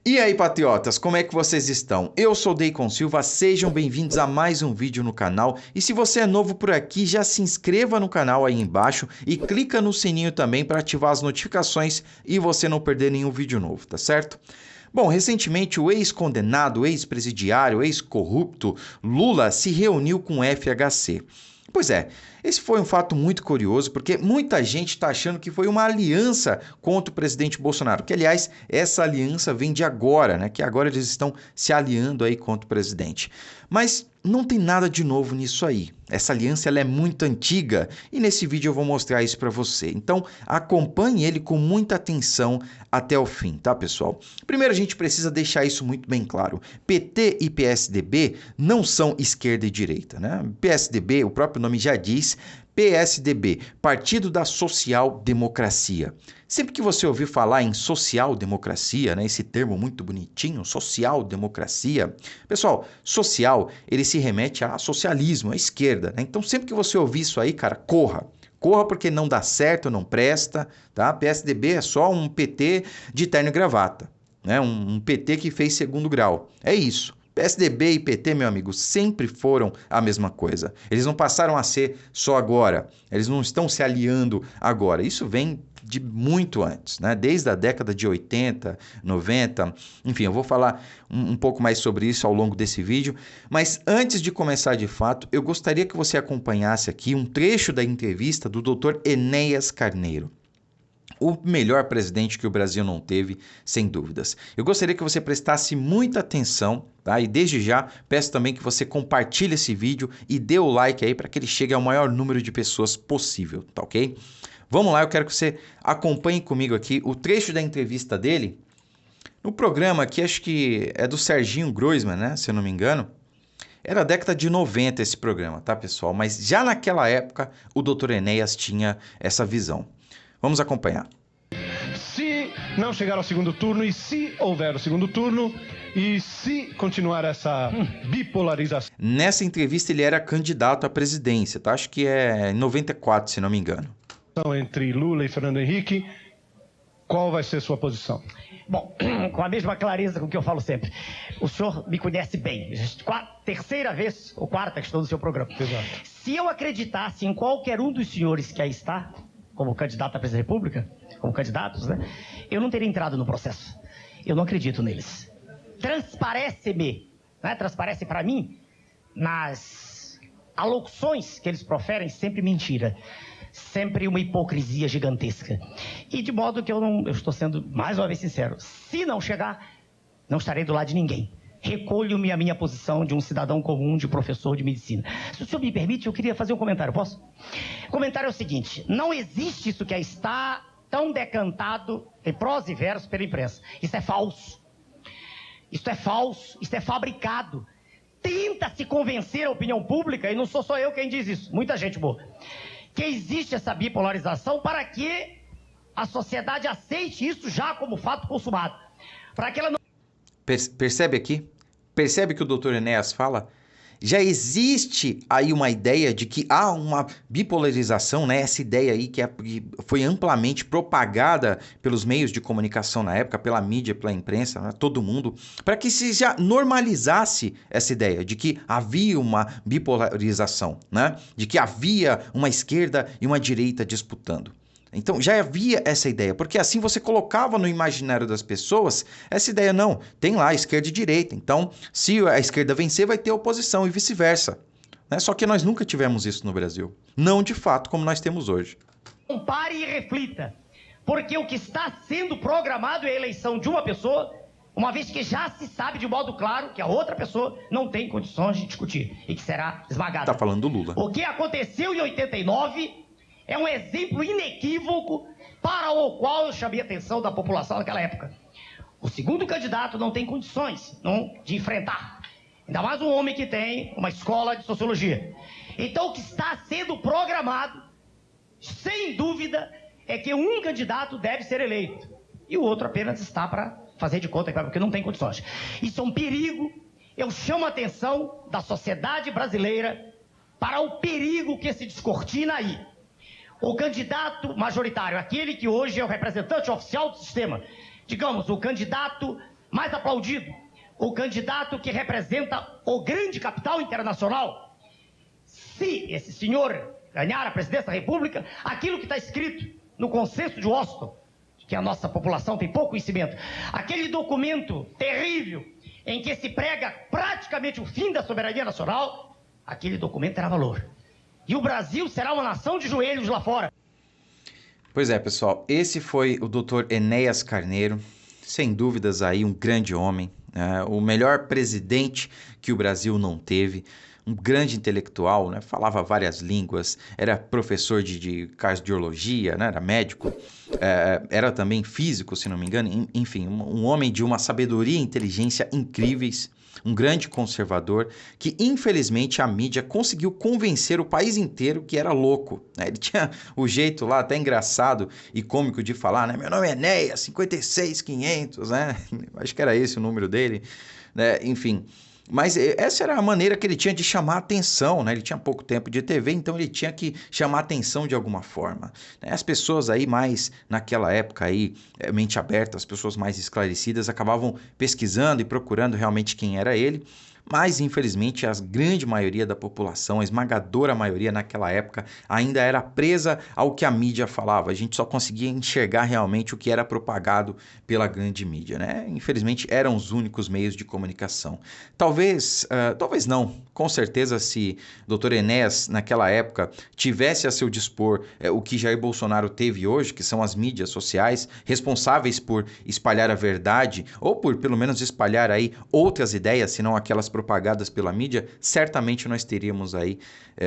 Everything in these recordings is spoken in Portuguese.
E aí, patriotas, como é que vocês estão? Eu sou Deicon Silva, sejam bem-vindos a mais um vídeo no canal. E se você é novo por aqui, já se inscreva no canal aí embaixo e clica no sininho também para ativar as notificações e você não perder nenhum vídeo novo, tá certo? Bom, recentemente o ex-condenado, ex-presidiário, ex-corrupto Lula se reuniu com o FHC. Pois é, esse foi um fato muito curioso, porque muita gente está achando que foi uma aliança contra o presidente Bolsonaro, que aliás, essa aliança vem de agora, né? Que agora eles estão se aliando aí contra o presidente. Mas não tem nada de novo nisso aí. Essa aliança ela é muito antiga e nesse vídeo eu vou mostrar isso para você. Então acompanhe ele com muita atenção até o fim, tá, pessoal? Primeiro a gente precisa deixar isso muito bem claro. PT e PSDB não são esquerda e direita, né? PSDB, o próprio nome já diz, PSDB, Partido da Social Democracia. Sempre que você ouvir falar em social-democracia, né, esse termo muito bonitinho, social-democracia, pessoal, social, ele se remete a socialismo, à esquerda, né? Então sempre que você ouvir isso aí, cara, corra. Corra porque não dá certo, não presta, tá? PSDB é só um PT de terno e gravata, né? Um PT que fez segundo grau. É isso. PSDB e PT, meu amigo, sempre foram a mesma coisa. Eles não passaram a ser só agora. Eles não estão se aliando agora. Isso vem de muito antes, né? Desde a década de 80, 90, enfim, eu vou falar um pouco mais sobre isso ao longo desse vídeo, mas antes de começar de fato, eu gostaria que você acompanhasse aqui um trecho da entrevista do Dr. Enéas Carneiro. O melhor presidente que o Brasil não teve, sem dúvidas. Eu gostaria que você prestasse muita atenção, tá? E desde já, peço também que você compartilhe esse vídeo e dê o like aí para que ele chegue ao maior número de pessoas possível, tá ok? Vamos lá, eu quero que você acompanhe comigo aqui o trecho da entrevista dele no programa que acho que é do Serginho Groisman, né? Se eu não me engano. Era a década de 90 esse programa, tá, pessoal? Mas já naquela época o Dr. Enéas tinha essa visão. Vamos acompanhar. Se não chegar ao segundo turno e se houver o segundo turno e se continuar essa bipolarização... Nessa entrevista ele era candidato à presidência, tá? Acho que é em 94, se não me engano. Entre Lula e Fernando Henrique, qual vai ser sua posição? Bom, com a mesma clareza com que eu falo sempre. O senhor me conhece bem. Terceira vez ou quarta que estou no seu programa. Exato. Se eu acreditasse em qualquer um dos senhores que aí está, como candidato à presidência da República, como candidatos, né? Eu não teria entrado no processo. Eu não acredito neles. Transparece-me, né? Transparece para mim, nas alocuções que eles proferem, sempre mentira. Sempre uma hipocrisia gigantesca. E de modo que eu estou sendo mais uma vez sincero. Se não chegar, não estarei do lado de ninguém. Recolho-me a minha posição de um cidadão comum, de professor de medicina. Se o senhor me permite, eu queria fazer um comentário, posso? O comentário é o seguinte: não existe isso que aí está tão decantado em prosa e verso pela imprensa. Isso é falso. Isso é falso, isso é fabricado. Tenta-se convencer a opinião pública, e não sou só eu quem diz isso, muita gente boa, que existe essa bipolarização para que a sociedade aceite isso já como fato consumado. Para que ela não... Percebe aqui? Percebe que o Dr. Enéas fala? Já existe aí uma ideia de que há uma bipolarização, né? Essa ideia aí que foi amplamente propagada pelos meios de comunicação na época, pela mídia, pela imprensa, né? Todo mundo, para que se já normalizasse essa ideia de que havia uma bipolarização, né? De que havia uma esquerda e uma direita disputando. Então já havia essa ideia, porque assim você colocava no imaginário das pessoas essa ideia, não, tem lá esquerda e direita, então se a esquerda vencer vai ter oposição e vice-versa. Né? Só que nós nunca tivemos isso no Brasil, não de fato como nós temos hoje. Pare e reflita, porque o que está sendo programado é a eleição de uma pessoa, uma vez que já se sabe de modo claro que a outra pessoa não tem condições de discutir e que será esmagada. Tá falando do Lula. O que aconteceu em 89... é um exemplo inequívoco para o qual eu chamei a atenção da população naquela época. O segundo candidato não tem condições de enfrentar. Ainda mais um homem que tem uma escola de sociologia. Então o que está sendo programado, sem dúvida, é que um candidato deve ser eleito. E o outro apenas está para fazer de conta, porque não tem condições. Isso é um perigo. Eu chamo a atenção da sociedade brasileira para o perigo que se descortina aí. O candidato majoritário, aquele que hoje é o representante oficial do sistema, digamos, o candidato mais aplaudido, o candidato que representa o grande capital internacional. Se esse senhor ganhar a presidência da República, aquilo que está escrito no Consenso de Washington, que a nossa população tem pouco conhecimento, aquele documento terrível em que se prega praticamente o fim da soberania nacional, aquele documento terá valor. E o Brasil será uma nação de joelhos lá fora. Pois é, pessoal, esse foi o Dr. Enéas Carneiro, sem dúvidas aí um grande homem, né? O melhor presidente que o Brasil não teve, um grande intelectual, né? Falava várias línguas, era professor de cardiologia, né? Era médico, era também físico, se não me engano, enfim, um homem de uma sabedoria e inteligência incríveis, um grande conservador que, infelizmente, a mídia conseguiu convencer o país inteiro que era louco, né? Ele tinha o jeito lá até engraçado e cômico de falar, né? Meu nome é Enéas, 56.500, né? Acho que era esse o número dele, né? Enfim, mas essa era a maneira que ele tinha de chamar a atenção, né? Ele tinha pouco tempo de TV, então ele tinha que chamar a atenção de alguma forma, né? As pessoas aí mais, naquela época aí, mente aberta, as pessoas mais esclarecidas acabavam pesquisando e procurando realmente quem era ele, mas infelizmente a grande maioria da população, a esmagadora maioria naquela época, ainda era presa ao que a mídia falava. A gente só conseguia enxergar realmente o que era propagado pela grande mídia, né? Infelizmente eram os únicos meios de comunicação. Talvez não, com certeza se Dr. Enéas naquela época tivesse a seu dispor o que Jair Bolsonaro teve hoje, que são as mídias sociais, responsáveis por espalhar a verdade, ou por pelo menos espalhar aí outras ideias, se não aquelas propagadas pela mídia, certamente nós teríamos aí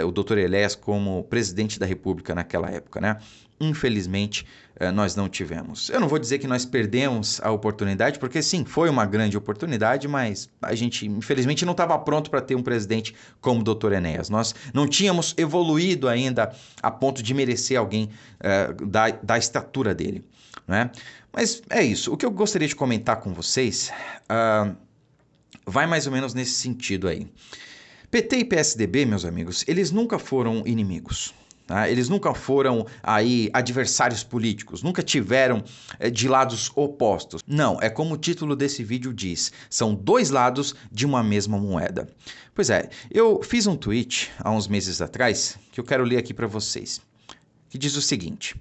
o Dr. Enéas como presidente da República naquela época, né? Infelizmente, nós não tivemos. Eu não vou dizer que nós perdemos a oportunidade, porque sim, foi uma grande oportunidade, mas a gente, infelizmente, não estava pronto para ter um presidente como o Dr. Enéas. Nós não tínhamos evoluído ainda a ponto de merecer alguém da estatura dele, né? Mas é isso. O que eu gostaria de comentar com vocês vai mais ou menos nesse sentido aí. PT e PSDB, meus amigos, eles nunca foram inimigos. Tá? Eles nunca foram aí adversários políticos, nunca tiveram de lados opostos. Não, é como o título desse vídeo diz, são dois lados de uma mesma moeda. Pois é, eu fiz um tweet há uns meses atrás, que eu quero ler aqui para vocês, que diz o seguinte: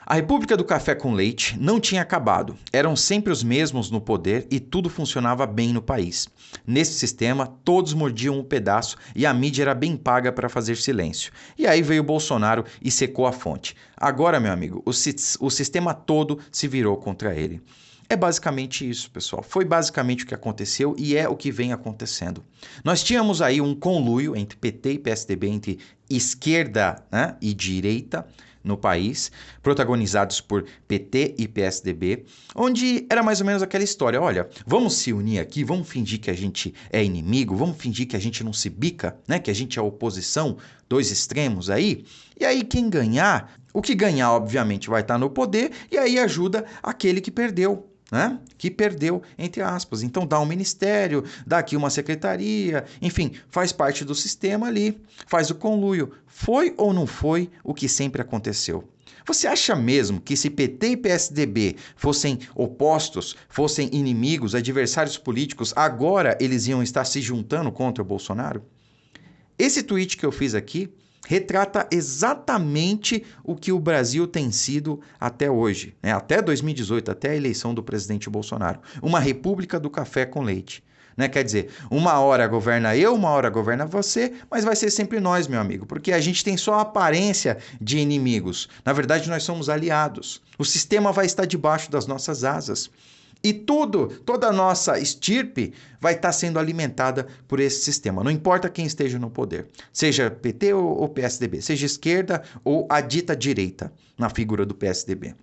a República do Café com Leite não tinha acabado, eram sempre os mesmos no poder e tudo funcionava bem no país. Nesse sistema, todos mordiam um pedaço e a mídia era bem paga para fazer silêncio. E aí veio Bolsonaro e secou a fonte. Agora, meu amigo, o sistema todo se virou contra ele. É basicamente isso, pessoal. Foi basicamente o que aconteceu e é o que vem acontecendo. Nós tínhamos aí um conluio entre PT e PSDB, entre esquerda, né, e direita, no país, protagonizados por PT e PSDB, onde era mais ou menos aquela história, olha, vamos se unir aqui, vamos fingir que a gente é inimigo, vamos fingir que a gente não se bica, né, que a gente é oposição, dois extremos aí, e aí quem ganhar, o que ganhar obviamente vai estar no poder, e aí ajuda aquele que perdeu, né? Que perdeu, entre aspas. Então dá um ministério, dá aqui uma secretaria, enfim, faz parte do sistema ali, faz o conluio. Foi ou não foi o que sempre aconteceu? Você acha mesmo que se PT e PSDB fossem opostos, fossem inimigos, adversários políticos, agora eles iam estar se juntando contra o Bolsonaro? Esse tweet que eu fiz aqui retrata exatamente o que o Brasil tem sido até hoje, né? Até 2018, até a eleição do presidente Bolsonaro. Uma república do café com leite, né? Quer dizer, uma hora governa eu, uma hora governa você, mas vai ser sempre nós, meu amigo, porque a gente tem só a aparência de inimigos. Na verdade, nós somos aliados. O sistema vai estar debaixo das nossas asas. E toda a nossa estirpe vai estar sendo alimentada por esse sistema. Não importa quem esteja no poder, seja PT ou PSDB, seja esquerda ou a dita direita, na figura do PSDB.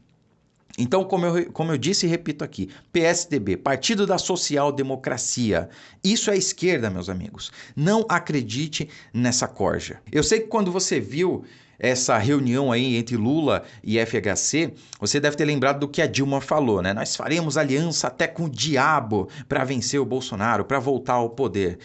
Então, como eu disse e repito aqui, PSDB, Partido da Social Democracia, isso é esquerda, meus amigos. Não acredite nessa corja. Eu sei que quando você viu essa reunião aí entre Lula e FHC, você deve ter lembrado do que a Dilma falou, né? Nós faremos aliança até com o diabo para vencer o Bolsonaro, para voltar ao poder.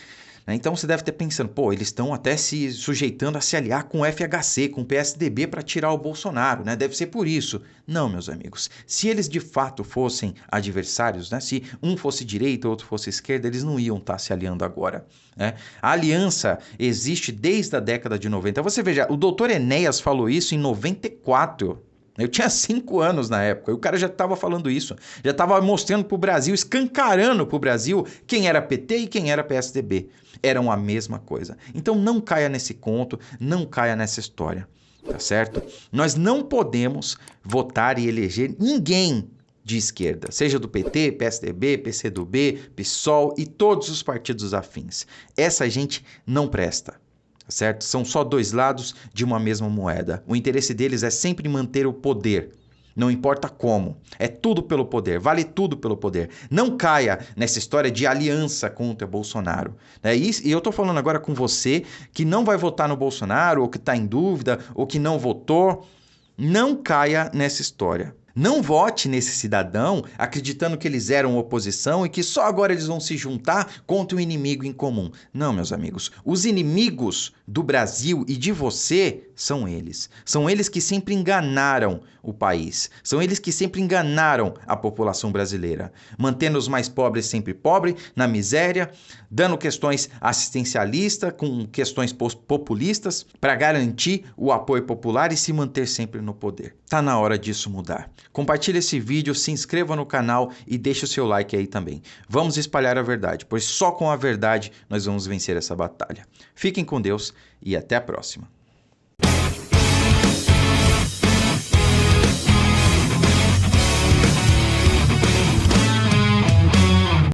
né? Então você deve estar pensando, pô, eles estão até se sujeitando a se aliar com o FHC, com o PSDB para tirar o Bolsonaro, né? Deve ser por isso. Não, meus amigos. Se eles de fato fossem adversários, né? Se um fosse direita, outro fosse esquerda, eles não iam estar se aliando agora, né? A aliança existe desde a década de 90. Você veja, o doutor Enéas falou isso em 94. Eu tinha 5 anos na época, e o cara já estava falando isso, já estava mostrando para o Brasil, escancarando para o Brasil quem era PT e quem era PSDB. Eram a mesma coisa. Então não caia nesse conto, não caia nessa história, tá certo? Nós não podemos votar e eleger ninguém de esquerda, seja do PT, PSDB, PCdoB, PSOL e todos os partidos afins. Essa gente não presta. Certo? São só dois lados de uma mesma moeda. O interesse deles é sempre manter o poder. Não importa como. É tudo pelo poder. Vale tudo pelo poder. Não caia nessa história de aliança contra Bolsonaro. E eu tô falando agora com você que não vai votar no Bolsonaro, ou que está em dúvida, ou que não votou. Não caia nessa história. Não vote nesse cidadão acreditando que eles eram oposição e que só agora eles vão se juntar contra um inimigo em comum. Não, meus amigos. Os inimigos do Brasil e de você são eles. São eles que sempre enganaram o país. São eles que sempre enganaram a população brasileira, mantendo os mais pobres sempre pobres, na miséria, dando questões assistencialistas, com questões populistas, para garantir o apoio popular e se manter sempre no poder. Tá na hora disso mudar. Compartilhe esse vídeo, se inscreva no canal e deixe o seu like aí também. Vamos espalhar a verdade, pois só com a verdade nós vamos vencer essa batalha. Fiquem com Deus e até a próxima.